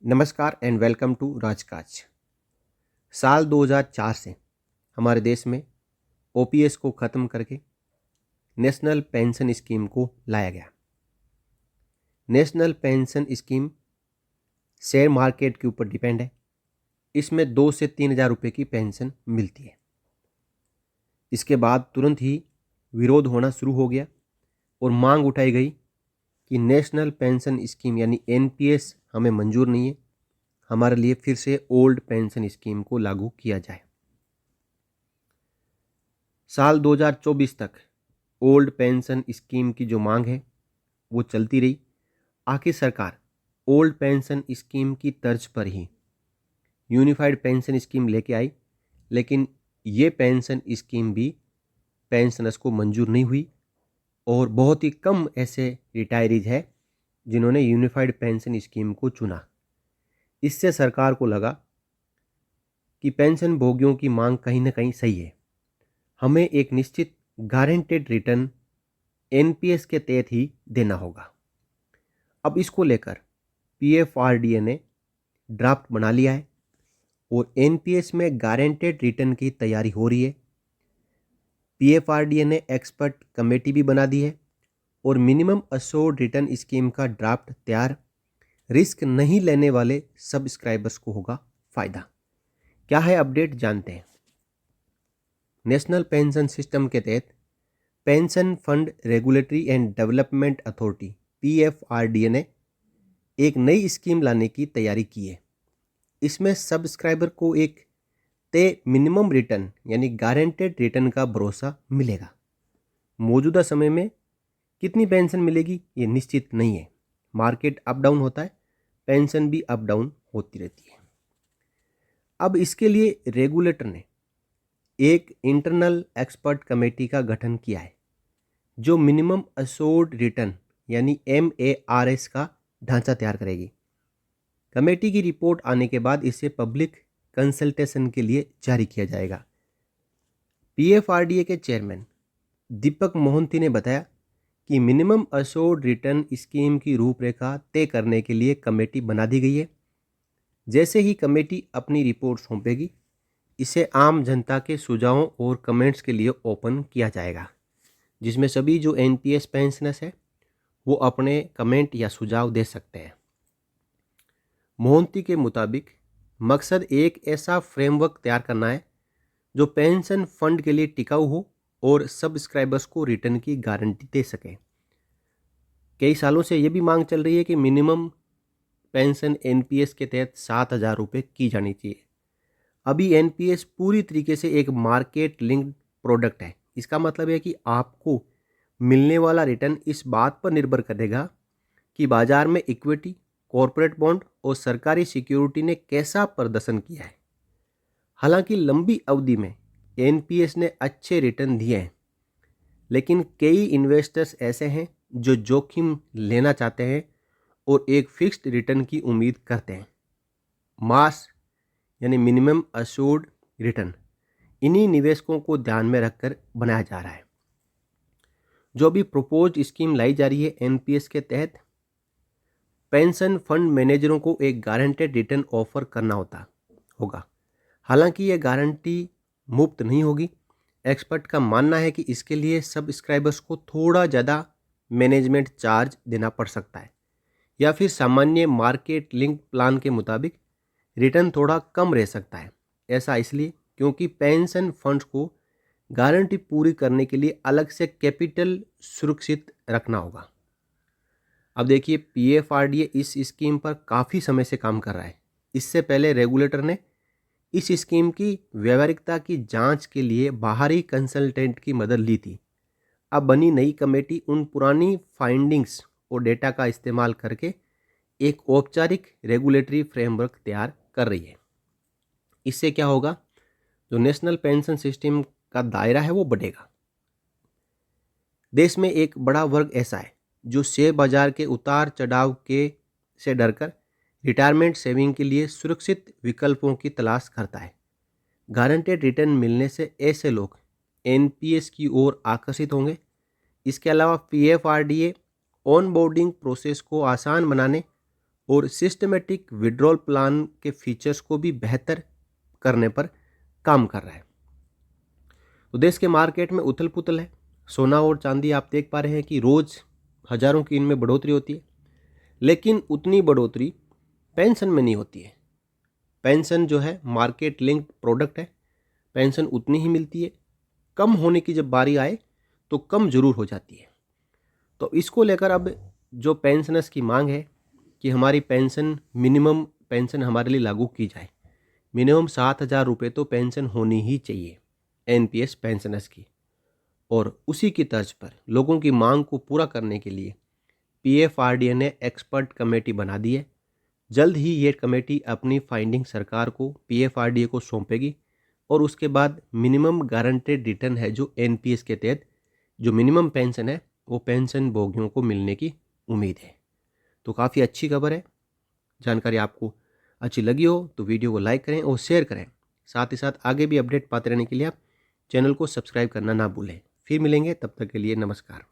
नमस्कार and welcome to राजकाज। साल 2004 से हमारे देश में ओपीएस को ख़त्म करके नेशनल पेंशन स्कीम को लाया गया। National pension scheme share market के ऊपर डिपेंड है। इसमें 2 से 3 हज़ार रुपये की पेंशन मिलती है। इसके बाद तुरंत ही विरोध होना शुरू हो गया और मांग उठाई गई कि नेशनल पेंशन स्कीम यानी एनपीएस हमें मंजूर नहीं है, हमारे लिए फिर से ओल्ड पेंशन स्कीम को लागू किया जाए। साल 2024 तक ओल्ड पेंशन स्कीम की जो मांग है वो चलती रही। आखिर सरकार ओल्ड पेंशन स्कीम की तर्ज पर ही यूनिफाइड पेंशन स्कीम लेके आई, लेकिन ये पेंशन स्कीम भी पेंशनर्स को मंजूर नहीं हुई और बहुत ही कम ऐसे रिटायरीज है जिन्होंने यूनिफाइड पेंशन स्कीम को चुना। इससे सरकार को लगा कि पेंशन भोगियों की मांग कहीं ना कहीं सही है, हमें एक निश्चित गारंटेड रिटर्न एनपीएस के तहत ही देना होगा। अब इसको लेकर पीएफआरडीए ने ड्राफ्ट बना लिया है और एनपीएस में गारंटेड रिटर्न की तैयारी हो रही है। पीएफआरडीए ने एक्सपर्ट कमेटी भी बना दी है और मिनिमम अश्योर्ड रिटर्न स्कीम का ड्राफ्ट तैयार। रिस्क नहीं लेने वाले सब्सक्राइबर्स को होगा फायदा। क्या है अपडेट, जानते हैं। नेशनल पेंशन सिस्टम के तहत pension fund regulatory and development authority PFRDA ने एक नई स्कीम लाने की तैयारी की है। इसमें सब्सक्राइबर को एक तय मिनिमम रिटर्न यानी गारंटेड रिटर्न का भरोसा मिलेगा। मौजूदा समय में कितनी पेंशन मिलेगी ये निश्चित नहीं है। मार्केट अप डाउन होता है, पेंशन भी अप डाउन होती रहती है। अब इसके लिए रेगुलेटर ने एक इंटरनल एक्सपर्ट कमेटी का गठन किया है जो मिनिमम अश्योर्ड रिटर्न यानी MARS का ढांचा तैयार करेगी। कमेटी की रिपोर्ट आने के बाद इसे पब्लिक कंसल्टेशन के लिए जारी किया जाएगा। पीएफआरडीए के चेयरमैन दीपक मोहंती ने बताया कि मिनिमम अश्योर्ड रिटर्न स्कीम की रूपरेखा तय करने के लिए कमेटी बना दी गई है। जैसे ही कमेटी अपनी रिपोर्ट सौंपेगी, इसे आम जनता के सुझावों और कमेंट्स के लिए ओपन किया जाएगा, जिसमें सभी जो एनपीएस पेंशनर्स है वो अपने कमेंट या सुझाव दे सकते हैं। मोहंती के मुताबिक मकसद एक ऐसा फ्रेमवर्क तैयार करना है जो पेंशन फंड के लिए टिकाऊ हो और सब्सक्राइबर्स को रिटर्न की गारंटी दे सके। कई सालों से ये भी मांग चल रही है कि मिनिमम पेंशन एनपीएस के तहत 7,000 रुपये की जानी चाहिए। अभी एनपीएस पूरी तरीके से एक मार्केट लिंक्ड प्रोडक्ट है। इसका मतलब है कि आपको मिलने वाला रिटर्न इस बात पर निर्भर करेगा कि बाजार में इक्विटी, कॉरपोरेट बॉन्ड और सरकारी सिक्योरिटी ने कैसा प्रदर्शन किया है। हालांकि लंबी अवधि में एनपीएस ने अच्छे रिटर्न दिए हैं, लेकिन कई इन्वेस्टर्स ऐसे हैं जो जोखिम लेना चाहते हैं और एक फिक्स्ड रिटर्न की उम्मीद करते हैं। मास यानी मिनिमम अश्योर्ड रिटर्न इन्हीं निवेशकों को ध्यान में रखकर बनाया जा रहा है। जो भी प्रोपोज्ड स्कीम लाई जा रही है एनपीएस के तहत, पेंशन फंड मैनेजरों को एक गारंटेड रिटर्न ऑफर करना होगा। हालांकि यह गारंटी मुफ्त नहीं होगी। एक्सपर्ट का मानना है कि इसके लिए सब्सक्राइबर्स को थोड़ा ज़्यादा मैनेजमेंट चार्ज देना पड़ सकता है, या फिर सामान्य मार्केट लिंक प्लान के मुताबिक रिटर्न थोड़ा कम रह सकता है। ऐसा इसलिए क्योंकि पेंशन फंड्स को गारंटी पूरी करने के लिए अलग से कैपिटल सुरक्षित रखना होगा। अब देखिए, पीएफआरडीए इस स्कीम पर काफ़ी समय से काम कर रहा है। इससे पहले रेगुलेटर ने इस स्कीम की व्यावहारिकता की जांच के लिए बाहरी कंसल्टेंट की मदद ली थी। अब बनी नई कमेटी उन पुरानी फाइंडिंग्स और डेटा का इस्तेमाल करके एक औपचारिक रेगुलेटरी फ्रेमवर्क तैयार कर रही है। इससे क्या होगा, जो नेशनल पेंशन सिस्टम का दायरा है वो बढ़ेगा। देश में एक बड़ा वर्ग ऐसा है जो शेयर बाजार के उतार चढ़ाव के से डरकर रिटायरमेंट सेविंग के लिए सुरक्षित विकल्पों की तलाश करता है। गारंटेड रिटर्न मिलने से ऐसे लोग एनपीएस की ओर आकर्षित होंगे। इसके अलावा पीएफआरडीए ऑनबोर्डिंग प्रोसेस को आसान बनाने और सिस्टमेटिक विड्रॉल प्लान के फीचर्स को भी बेहतर करने पर काम कर रहा है। तो देश के मार्केट में उथल पुथल है। सोना और चांदी आप देख पा रहे हैं कि रोज़ हज़ारों की इनमें बढ़ोतरी होती है, लेकिन उतनी बढ़ोतरी पेंशन में नहीं होती है। पेंशन जो है मार्केट लिंक्ड प्रोडक्ट है, पेंशन उतनी ही मिलती है। कम होने की जब बारी आए तो कम जरूर हो जाती है। तो इसको लेकर अब जो पेंशनर्स की मांग है कि हमारी पेंशन, मिनिमम पेंशन हमारे लिए लागू की जाए। मिनिमम 7,000 रुपये तो पेंशन होनी ही चाहिए एनपीएस पेंशनर्स की। और उसी की तर्ज पर लोगों की मांग को पूरा करने के लिए पीएफआरडीए ने एक्सपर्ट कमेटी बना दी है। जल्द ही ये कमेटी अपनी फाइंडिंग सरकार को, पीएफआरडीए को सौंपेगी और उसके बाद मिनिमम गारंटेड रिटर्न है जो एनपीएस के तहत जो मिनिमम पेंशन है वो पेंशन भोगियों को मिलने की उम्मीद है। तो काफ़ी अच्छी खबर है। जानकारी आपको अच्छी लगी हो तो वीडियो को लाइक करें और शेयर करें। साथ ही साथ आगे भी अपडेट पाते रहने के लिए आप चैनल को सब्सक्राइब करना ना भूलें। फिर मिलेंगे, तब तक के लिए नमस्कार।